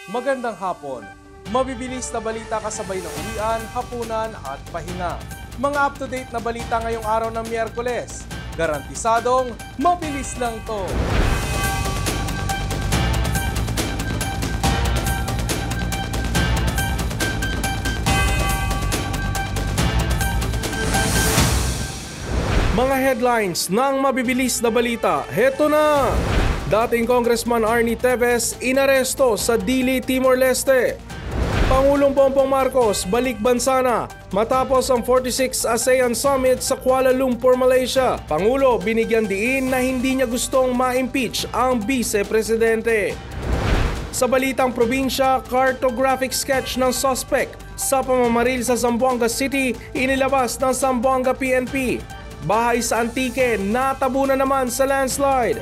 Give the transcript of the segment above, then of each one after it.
Magandang hapon. Mabibilis na balita kasabay ng uwian, hapunan at pahinga. Mga up-to-date na balita ngayong araw ng Miyerkules. Garantisadong mabilis lang to. Mga headlines ng mabibilis na balita, heto na! Dating Congressman Arnie Teves inaresto sa Dili, Timor-Leste. Pangulong Bongbong Marcos balik bansa na matapos ang 46th ASEAN Summit sa Kuala Lumpur, Malaysia. Pangulo binigyan diin na hindi niya gustong ma-impeach ang vice-presidente. Sa balitang probinsya, cartographic sketch ng suspect sa pamamaril sa Zamboanga City inilabas ng Zamboanga PNP. Bahay sa Antique natabunan naman sa landslide.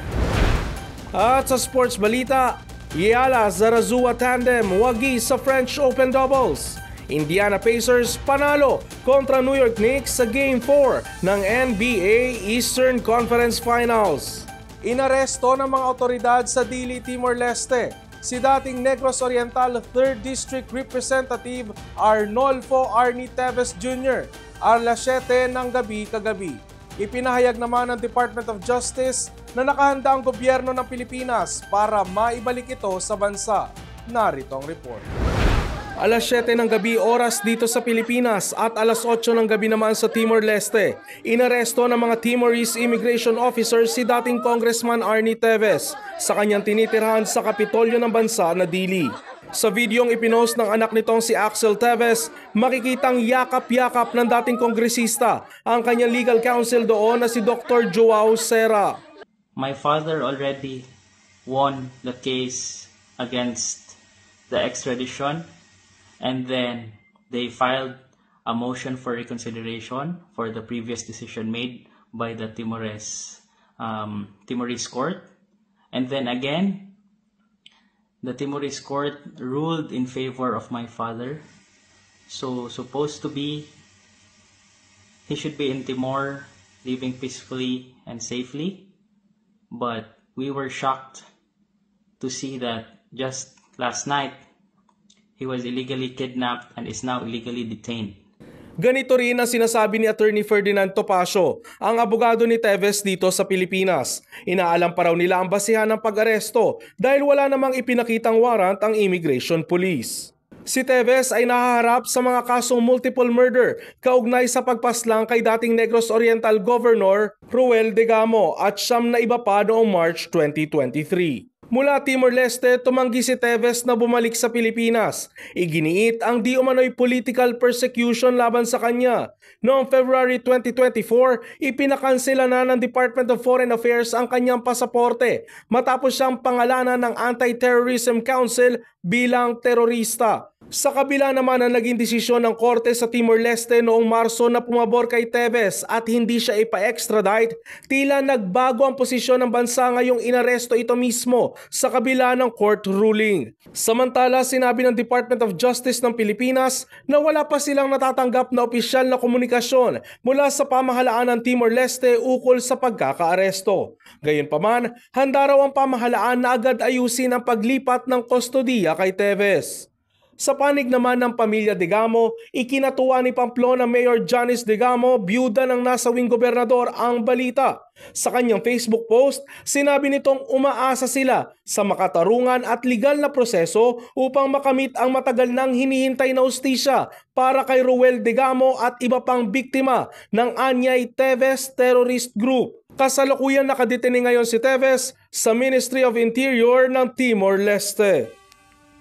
At sa sports balita, Yala Zarazua tandem wagi sa French Open doubles. Indiana Pacers panalo kontra New York Knicks sa Game 4 ng NBA Eastern Conference Finals. Inaresto ng mga otoridad sa Dili, Timor-Leste si dating Negros Oriental 3rd District Representative Arnolfo Arnie Teves Jr. alas 7 ng gabi kagabi. Ipinahayag naman ng Department of Justice na nakahanda ang gobyerno ng Pilipinas para maibalik ito sa bansa. Narito ang report. Alas 7 ng gabi oras dito sa Pilipinas at alas 8 ng gabi naman sa Timor-Leste. Inaresto ng mga Timorese immigration officers si dating Congressman Arnie Teves sa kanyang tinitirhan sa Kapitolyo ng bansa na Dili. Sa videong ipinost ng anak nitong si Axel Teves, makikitang yakap-yakap ng dating kongresista ang kanyang legal counsel doon na si Dr. Joao Serra. My father already won the case against the extradition, and then they filed a motion for reconsideration for the previous decision made by the Timorese court. And then again, the Timorese court ruled in favor of my father. So supposed to be, he should be in Timor, living peacefully and safely. But we were shocked to see that just last night, he was illegally kidnapped and is now illegally detained. Ganito rin ang sinasabi ni Attorney Ferdinand Topacio, ang abogado ni Teves dito sa Pilipinas. Inaalam pa raw nila ang basihan ng pag-aresto dahil wala namang ipinakitang warrant ang immigration police. Si Teves ay nahaharap sa mga kasong multiple murder kaugnay sa pagpaslang kay dating Negros Oriental Governor Ruel Degamo at siyam na iba pa noong March 2023. Mula Timor-Leste, tumanggi si Teves na bumalik sa Pilipinas. Iginiit ang di umano'y political persecution laban sa kanya. Noong February 2024, ipinakansela na ng Department of Foreign Affairs ang kanyang pasaporte matapos siyang pangalanan ng Anti-Terrorism Council bilang terorista. Sa kabila naman ang naging desisyon ng korte sa Timor-Leste noong Marso na pumabor kay Teves at hindi siya ipa-extradite, tila nagbago ang posisyon ng bansa ngayong inaresto ito mismo sa kabila ng court ruling. Samantala, sinabi ng Department of Justice ng Pilipinas na wala pa silang natatanggap na opisyal na komunikasyon mula sa pamahalaan ng Timor-Leste ukol sa pagkakaaresto. Gayunpaman, handa raw ang pamahalaan na agad ayusin ang paglipat ng kustodiya kay Teves. Sa panig naman ng pamilya Degamo, ikinatuwa ni Pamplona Mayor Janice Degamo, byuda ng nasawing gobernador, ang balita. Sa kanyang Facebook post, sinabi nitong umaasa sila sa makatarungan at legal na proseso upang makamit ang matagal nang hinihintay na hustisya para kay Ruel Degamo at iba pang biktima ng Anyay Teves Terrorist Group. Kasalukuyan nakadetene ngayon si Teves sa Ministry of Interior ng Timor-Leste.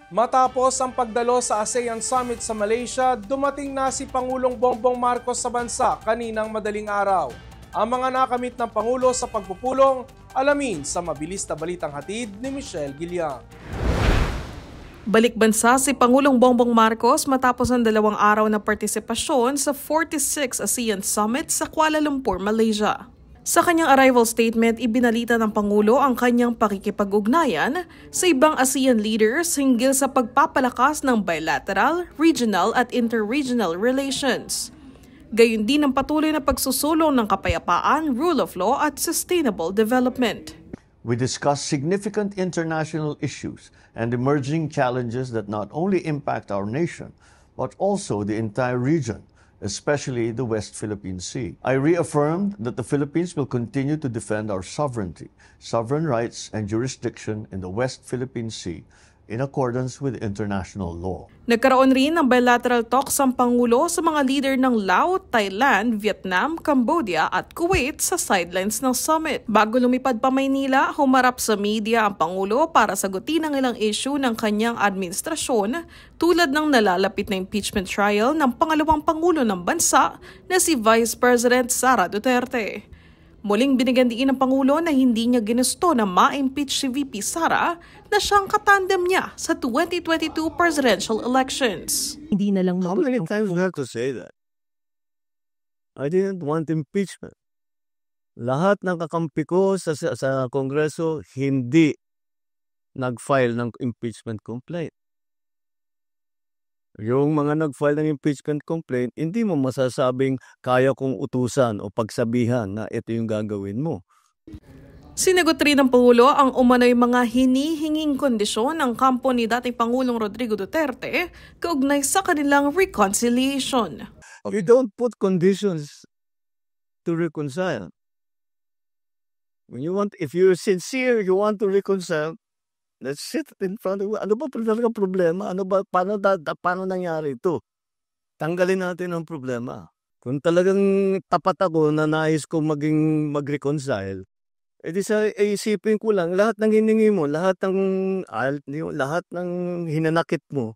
Matapos ang pagdalo sa ASEAN Summit sa Malaysia, dumating na si Pangulong Bongbong Marcos sa bansa kaninang madaling araw. Ang mga nakamit ng Pangulo sa pagpupulong, alamin sa mabilis na balitang hatid ni Michelle Giliang. Balik bansa si Pangulong Bongbong Marcos matapos ang 2 araw na partisipasyon sa 46th ASEAN Summit sa Kuala Lumpur, Malaysia. Sa kanyang arrival statement, ibinalita ng Pangulo ang kanyang pakikipag-ugnayan sa ibang ASEAN leaders hinggil sa pagpapalakas ng bilateral, regional at interregional relations. Gayon din ang patuloy na pagsusulong ng kapayapaan, rule of law at sustainable development. We discussed significant international issues and emerging challenges that not only impact our nation, but also the entire region, especially the West Philippine Sea. I reaffirmed that the Philippines will continue to defend our sovereignty, sovereign rights, and jurisdiction in the West Philippine Sea in accordance with international law. Nagkaroon rin ng bilateral talks ang Pangulo sa mga leader ng Laos, Thailand, Vietnam, Cambodia at Kuwait sa sidelines ng summit. Bago lumipad pa Maynila, humarap sa media ang Pangulo para sagutin ang ilang issue ng kanyang administrasyon tulad ng nalalapit na impeachment trial ng pangalawang Pangulo ng bansa na si Vice President Sara Duterte. Muling binigyan diin ng Pangulo na hindi niya ginusto na ma-impeach si VP Sara na siyang katandem niya sa 2022 presidential elections. Hindi na lang How many times we have to say that? I didn't want impeachment. Lahat ng kakampi ko sa Kongreso hindi nag-file ng impeachment complaint. Yung mga nag-file ng impeachment complaint, hindi mo masasabing kaya kong utusan o pagsabihan na ito yung gagawin mo. Sinagot rin ng Pangulo ang umano'y mga hinihinging kondisyon ng kampo ni dating Pangulong Rodrigo Duterte kaugnay sa kanilang reconciliation. You don't put conditions to reconcile. If you're sincere, you want to reconcile, let's sit in front of you. Ano ba talaga problema? Paano nangyari ito? Tanggalin natin ang problema. Kung talagang tapat ako na nais ko mag-reconcile, edi isipin ko lang, lahat ng hiningi mo, lahat ng hinanakit mo,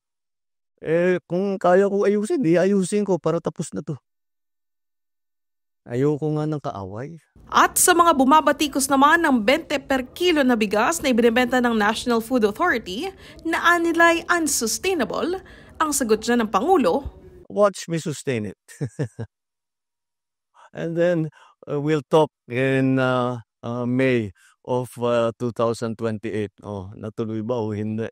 kung kaya ko ayusin, di ayusin ko para tapos na to. Ayoko nga ng kaaway. At sa mga bumabatikos naman ng 20 per kilo na bigas na ibinibenta ng National Food Authority na anilay unsustainable, ang sagot dyan ng Pangulo, watch me sustain it. And then we'll talk in May of 2028. Oh, natuloy ba o hindi?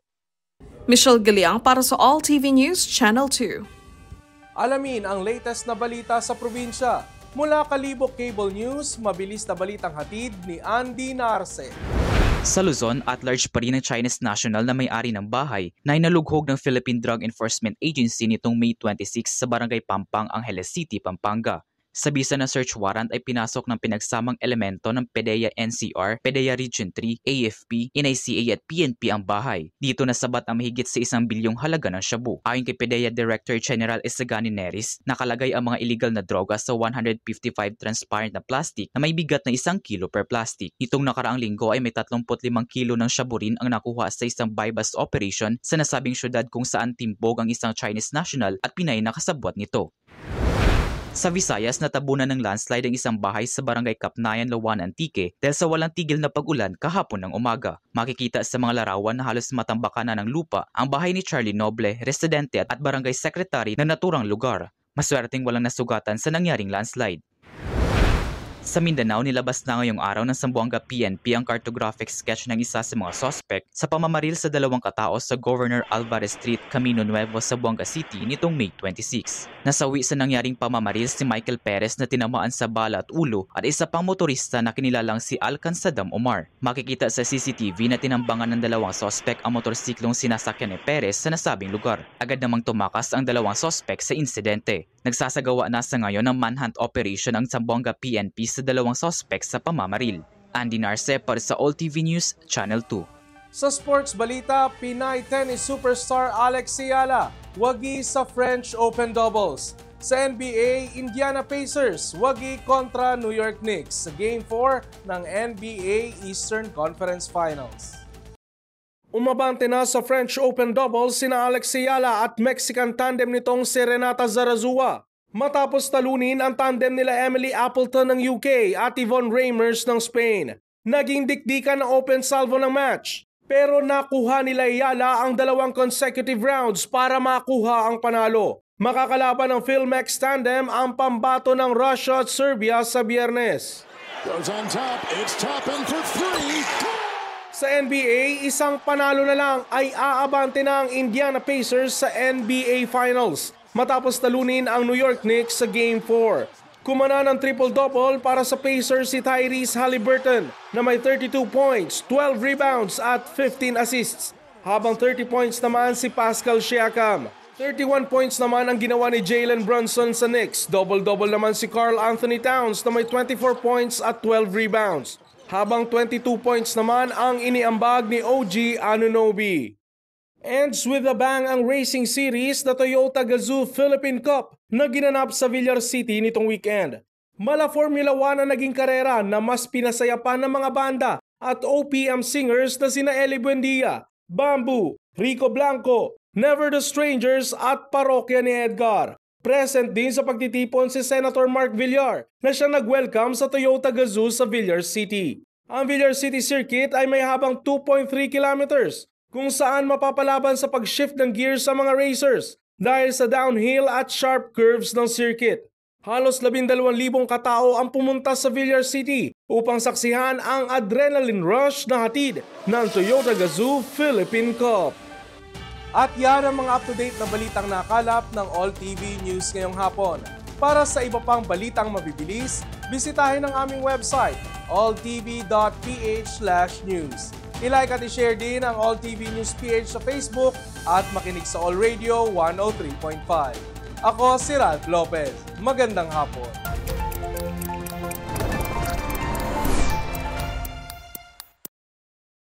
Michelle Galiang para sa All TV News Channel 2. Alamin ang latest na balita sa probinsya. Mula Kalibok Cable News, mabilis na balitang hatid ni Andy Narce. Sa Luzon, at large pa rin ang Chinese national na may-ari ng bahay na inalughog ng Philippine Drug Enforcement Agency nitong May 26 sa Barangay Pampang, Angeles City, Pampanga. Sa bisa ng search warrant ay pinasok ng pinagsamang elemento ng PDEA NCR, PDEA Region 3, AFP, NICA at PNP ang bahay. Dito nasabat ang mahigit sa 1 bilyong halaga ng shabu. Ayon kay PDEA Director General Isagani Neris, nakalagay ang mga illegal na droga sa 155 transparent na plastic na may bigat na 1 kilo per plastic. Itong nakaraang linggo ay may 35 kilo ng shabu rin ang nakuha sa isang buy-bust operation sa nasabing syudad kung saan timbog ang isang Chinese national at Pinay na kasabwat nito. Sa Visayas, natabunan ng landslide ang isang bahay sa barangay Kapnayan, Lawan, Antique dahil sa walang tigil na pag-ulan kahapon ng umaga. Makikita sa mga larawan na halos matambakan na ng lupa ang bahay ni Charlie Noble, residente at barangay secretary ng naturang lugar. Maswerteng walang nasugatan sa nangyaring landslide. Sa Mindanao, nilabas na ngayong araw ng Zamboanga PNP ang cartographic sketch ng isa sa mga suspect sa pamamaril sa 2 katao sa Governor Alvarez Street, Camino Nuevo, Zamboanga City nitong May 26. Nasawi sa nangyaring pamamaril si Michael Perez na tinamaan sa bala at ulo at isa pang motorista na kinilalang si Alcan Saddam Omar. Makikita sa CCTV na tinambangan ng 2 suspect ang motorsiklong sinasakyan ni Perez sa nasabing lugar. Agad namang tumakas ang 2 suspect sa insidente. Nagsasagawa na sa ngayon ng manhunt operation ang Zamboanga PNP sa 2 suspects sa pamamaril. Andy Narce para sa All TV News Channel 2. Sa sports balita, Pinay tennis superstar Alex Ayala wagi sa French Open doubles. Sa NBA, Indiana Pacers wagi kontra New York Knicks sa Game 4 ng NBA Eastern Conference Finals. Umabante na sa French Open doubles sina Alex Ayala at Mexican tandem nitong si Renata Zarazua. Matapos talunin ang tandem nila Emily Appleton ng UK at Yvonne Reimers ng Spain. Naging dikdikan ang open salvo ng match. Pero nakuha nila Ayala ang 2 consecutive rounds para makuha ang panalo. Makakalaban ng Philmex tandem ang pambato ng Russia at Serbia sa Biyernes. Goes on top, it's top and for 3. Sa NBA, isang panalo na lang ay aabante na ang Indiana Pacers sa NBA Finals matapos talunin ang New York Knicks sa Game 4. Kumana ng triple-double para sa Pacers si Tyrese Haliburton na may 32 points, 12 rebounds at 15 assists. Habang 30 points naman si Pascal Siakam. 31 points naman ang ginawa ni Jalen Brunson sa Knicks. Double-double naman si Karl Anthony Towns na may 24 points at 12 rebounds. Habang 22 points naman ang iniambag ni OG Anunoby. Ends with a bang ang racing series na Toyota Gazoo Philippine Cup na ginanap sa Villar City nitong weekend. Mala Formula 1 na naging karera na mas pinasaya pa ng mga banda at OPM singers na sina Eli Buendia, Bamboo, Rico Blanco, Never the Strangers at Parokya ni Edgar. Present din sa pagtitipon si Senator Mark Villar na siya nag-welcome sa Toyota Gazoo sa Villar City. Ang Villar City Circuit ay may habang 2.3 kilometers kung saan mapapalaban sa pag-shift ng gears sa mga racers dahil sa downhill at sharp curves ng circuit. Halos 12,000 katao ang pumunta sa Villar City upang saksihan ang adrenaline rush na hatid ng Toyota Gazoo Philippine Cup. At yan ang mga up-to-date na balitang nakalap ng All TV News ngayong hapon. Para sa iba pang balitang mabibilis, bisitahin ang aming website, alltv.ph/news. I-like at i-share din ang All TV News PH sa Facebook at makinig sa All Radio 103.5. Ako si Ralph Lopez. Magandang hapon.